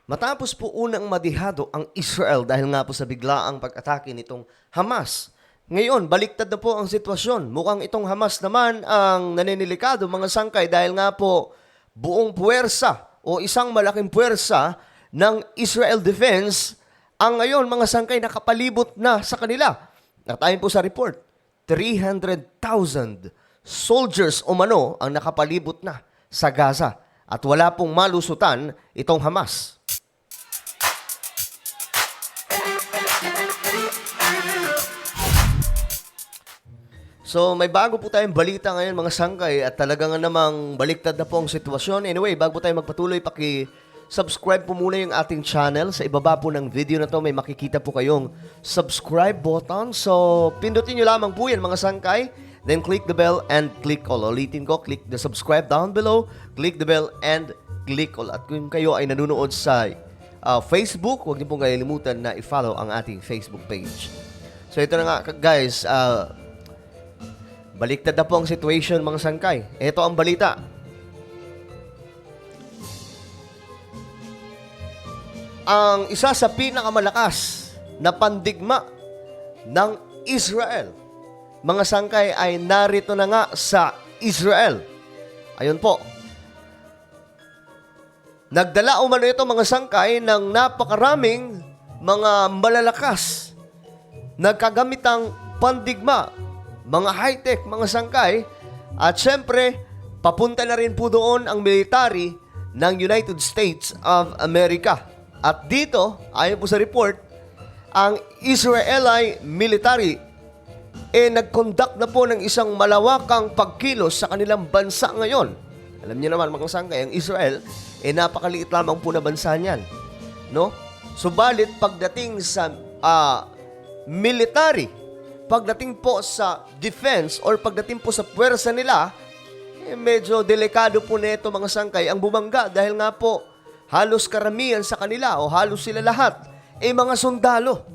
Matapos po unang madihado ang Israel dahil nga po sa biglaang pag-atake nitong Hamas. Ngayon, baliktad na po ang sitwasyon. Mukhang itong Hamas naman ang naninilikado mga sangkay dahil nga po buong puwersa o isang malaking puwersa ng Israel Defense ang ngayon mga sangkay nakapalibot na sa kanila. At ayon po sa report, 300,000 soldiers umano ang nakapalibot na sa Gaza at wala pong malusutan itong Hamas. So may bago po tayong balita ngayon mga sangkay at talagang namang baliktad na po ang sitwasyon. Anyway, bago tayo magpatuloy, subscribe po muna yung ating channel. Sa ibaba po ng video na to may makikita po kayong subscribe button. So pindutin nyo lamang po yan mga sangkay. Then click the bell and click all. Ulitin ko, click the subscribe down below, click the bell and click all. At kung kayo ay nanonood sa Facebook, huwag niyo pong kalimutan na i-follow ang ating Facebook page. So ito na nga guys, baliktad na po ang situation mga sangkay. Ito ang balita. Ang isa sa pinakamalakas na pandigma ng Israel, mga sangkay, ay narito na nga sa Israel. Ayun po. Nagdala umano ito mga sangkay ng napakaraming mga malalakas nagkagamitang pandigma, mga high-tech, mga sangkay, at syempre, papunta na rin po doon ang military ng United States of America. At dito, ayon po sa report, ang Israeli military nag-conduct na po ng isang malawakang pagkilos sa kanilang bansa ngayon. Alam niyo naman mga sangkay, ang Israel, napakaliit lamang po na bansa niyan. No? Subalit, pagdating sa military, pagdating po sa defense or pagdating po sa puwersa nila, medyo delikado po nito mga sangkay ang bumangga dahil nga po halos karamihan sa kanila o halos sila lahat mga sundalo.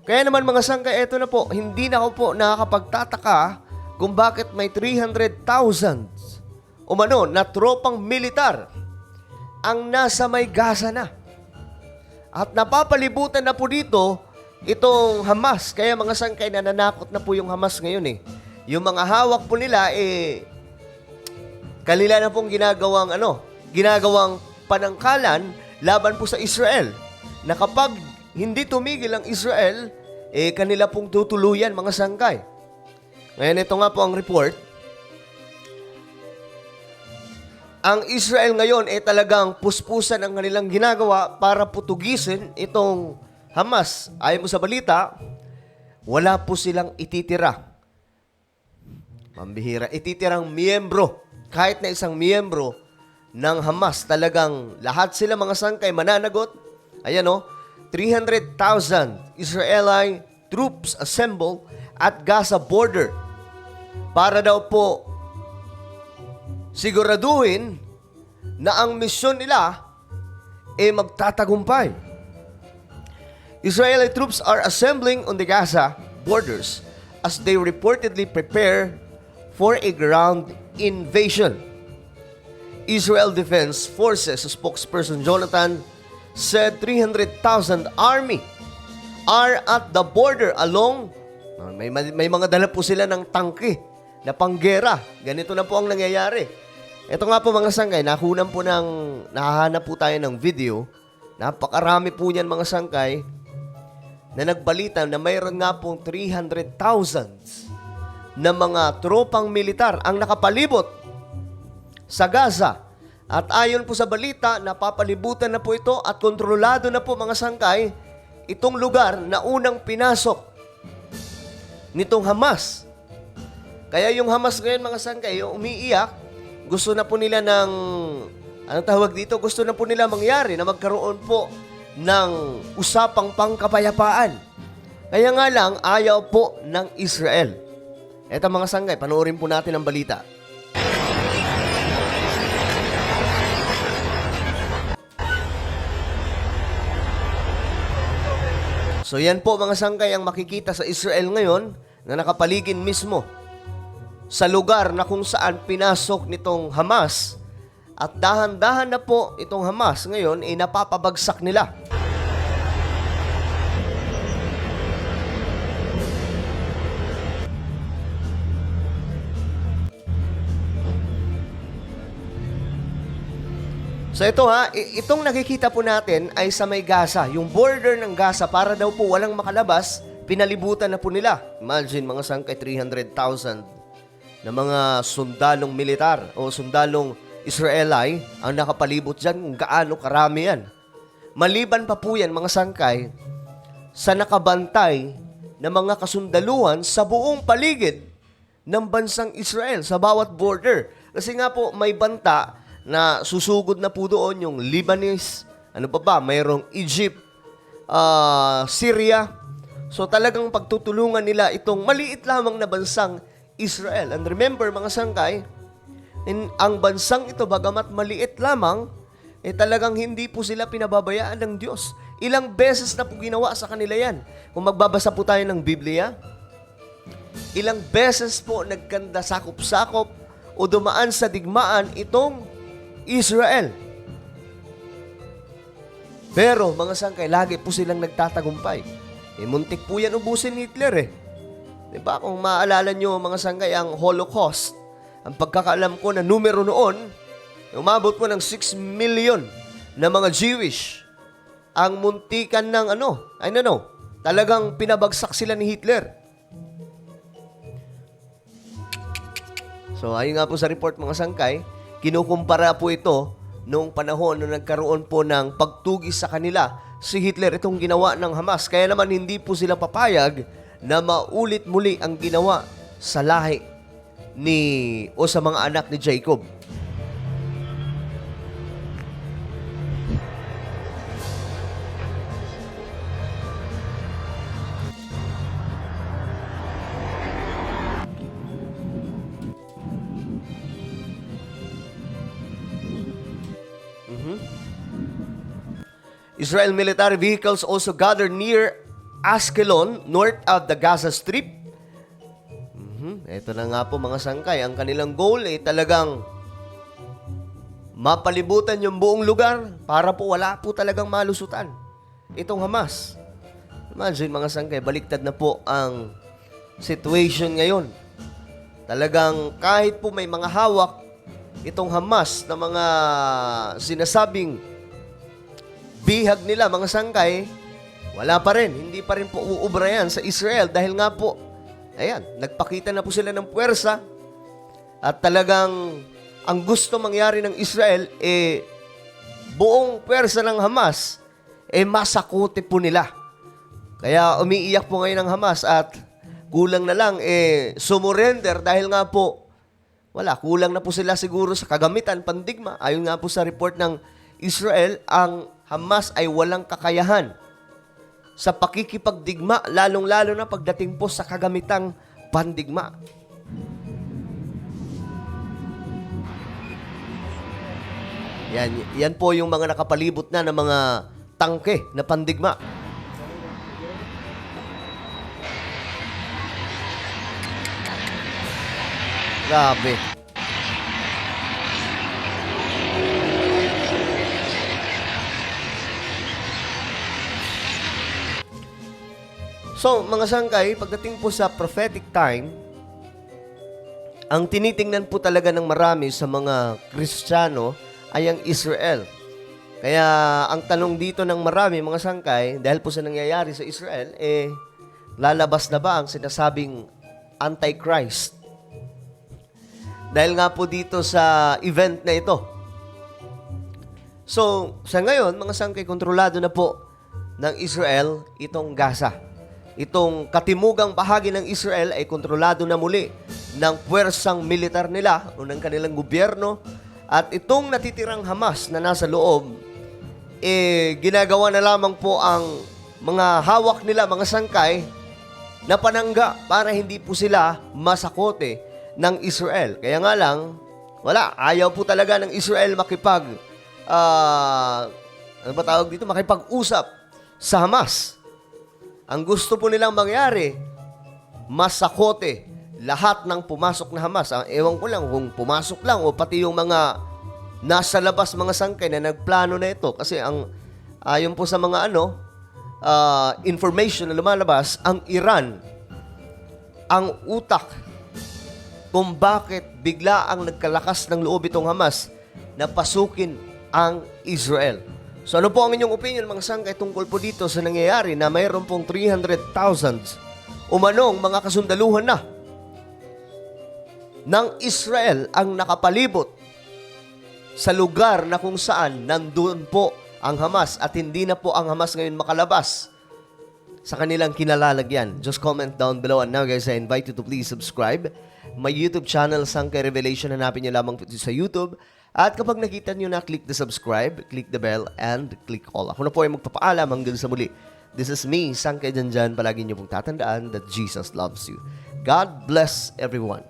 Kaya naman mga sangkay, eto na po, hindi na ako po nakakapagtataka kung bakit may 300,000 umano na tropang militar ang nasa may Gaza na. At napapalibutan na po dito itong Hamas. Kaya mga sangkay, nananakot na po yung Hamas ngayon Yung mga hawak po nila kanila na pong ginagawang panangkalan laban po sa Israel. Na kapag hindi tumigil ang Israel, kanila pong tutuluyan mga sangkay. Ngayon ito nga po ang report. Ang Israel ngayon talagang puspusan ang kanilang ginagawa para putugisin itong Hamas. Ayon mo sa balita, wala po silang ititira. Mambihira, ititirang miyembro. Kahit na isang miyembro ng Hamas, talagang lahat sila mga sangkay mananagot. Ayan 300,000 Israeli troops assemble at Gaza border para daw po siguraduhin na ang misyon nila magtatagumpay. Israeli troops are assembling on the Gaza borders as they reportedly prepare for a ground invasion. Israel Defense Forces spokesperson Jonathan said 300,000 army are at the border along. May mga dala po sila ng tangke na panggera. Ganito na po ang nangyayari. Ito nga po mga sangkay, nahahanap po tayo ng video. Napakarami po niyan mga sangkay na nagbalita na mayroon nga pong 300,000 na mga tropang militar ang nakapalibot sa Gaza. At ayon po sa balita, napapalibutan na po ito at kontrolado na po mga sangkay itong lugar na unang pinasok nitong Hamas. Kaya yung Hamas ngayon mga sangkay, yung umiiyak, gusto na po nila ng, gusto na po nila mangyari na magkaroon po ng usapang pangkapayapaan. Kaya nga lang, ayaw po ng Israel. Eto mga sangkay, panoorin po natin ang balita. So yan po mga sangkay ang makikita sa Israel ngayon na nakapaligid mismo sa lugar na kung saan pinasok nitong Hamas At dahan-dahan na po itong Hamas ngayon ay napapabagsak nila. So ito itong nakikita po natin ay sa may Gaza. Yung border ng Gaza, para daw po walang makalabas, pinalibutan na po nila. Imagine mga sangkay 300,000 na mga sundalong militar o sundalong Israeli ang nakapalibot dyan, kung gaano karami yan. Maliban pa po yan mga sangkay sa nakabantay na mga kasundaluhan sa buong paligid ng bansang Israel, sa bawat border. Kasi nga po may banta na susugod na po doon yung Lebanese, ano pa ba, mayroong Egypt, Syria. So talagang pagtutulungan nila itong maliit lamang na bansang Israel. And remember mga sangkay, ang bansang ito bagamat maliit lamang, talagang hindi po sila pinababayaan ng Diyos. Ilang beses na po ginawa sa kanila yan. Kung magbabasa po tayo ng Biblia, ilang beses po nagkanda sakop-sakop o dumaan sa digmaan itong Israel. Pero mga sangkay, lagi po silang nagtatagumpay. Muntik po yan ubusin ni Hitler . Diba? Kung maalala nyo mga sangkay, ang Holocaust, ang pagkakaalam ko na numero noon, umabot po ng 6 million na mga Jewish ang muntikan ng talagang pinabagsak sila ni Hitler. So ayun nga po sa report mga sangkay, kinukumpara po ito noong panahon na nagkaroon po ng pagtugis sa kanila si Hitler, itong ginawa ng Hamas. Kaya naman hindi po sila papayag na maulit muli ang ginawa sa lahi o sa mga anak ni Jacob. Israel military vehicles also gathered near Ashkelon, north of the Gaza Strip. Ito na nga po mga sangkay. Ang kanilang goal ay talagang mapalibutan yung buong lugar para po wala po talagang malusutan itong Hamas. Imagine mga sangkay, baliktad na po ang situation ngayon. Talagang kahit po may mga hawak itong Hamas na mga sinasabing bihag nila mga sangkay, wala pa rin. Hindi pa rin po uubra yan sa Israel dahil nga po, ayan, nagpakita na po sila ng puwersa at talagang ang gusto mangyari ng Israel, buong puwersa ng Hamas, masakote po nila. Kaya umiiyak po ngayon ang Hamas at kulang na lang, sumurrender dahil nga po, kulang na po sila siguro sa kagamitan, pandigma. Ayon nga po sa report ng Israel, ang Hamas ay walang kakayahan sa pakikipagdigma, lalong-lalo na pagdating po sa kagamitang pandigma. Yan po yung mga nakapalibot na ng mga tangke na pandigma. Grabe. So, mga sangkay, pagdating po sa prophetic time, ang tinitingnan po talaga ng marami sa mga Kristiyano ay ang Israel. Kaya, ang tanong dito ng marami, mga sangkay, dahil po sa nangyayari sa Israel, lalabas na ba ang sinasabing Antichrist? Dahil nga po dito sa event na ito. So, sa ngayon, mga sangkay, kontrolado na po ng Israel itong Gaza. Itong katimugang bahagi ng Israel ay kontrolado na muli ng puwersang militar nila o ng kanilang gobyerno. At itong natitirang Hamas na nasa loob, ginagawa na lamang po ang mga hawak nila, mga sangkay, na panangga para hindi po sila masakote ng Israel. Kaya nga lang, ayaw po talaga ng Israel makipag-usap sa Hamas. Ang gusto po nilang mangyari, masakote lahat ng pumasok na Hamas. Ewan ko lang kung pumasok lang o pati yung mga nasa labas mga sangkay na nagplano na ito. Kasi ayon po sa mga information na lumalabas, ang Iran, ang utak kung bakit bigla ang nagkalakas ng loob itong Hamas na pasukin ang Israel. So ano po ang inyong opinion mga sangkay tungkol po dito sa nangyayari na mayroon pong 300,000 umanong mga kasundaluhan na ng Israel ang nakapalibot sa lugar na kung saan nandun po ang Hamas at hindi na po ang Hamas ngayon makalabas sa kanilang kinalalagyan. Just comment down below. And now guys, I invite you to please subscribe my YouTube channel, Sangkay Revelation. Hanapin nyo lamang sa YouTube. At kapag nakita nyo na, click the subscribe, click the bell, and click all. Ako na po ay magpapaalam hanggang sa muli. This is me, Sangkay Janjan. Palagi nyo pong tatandaan that Jesus loves you. God bless everyone.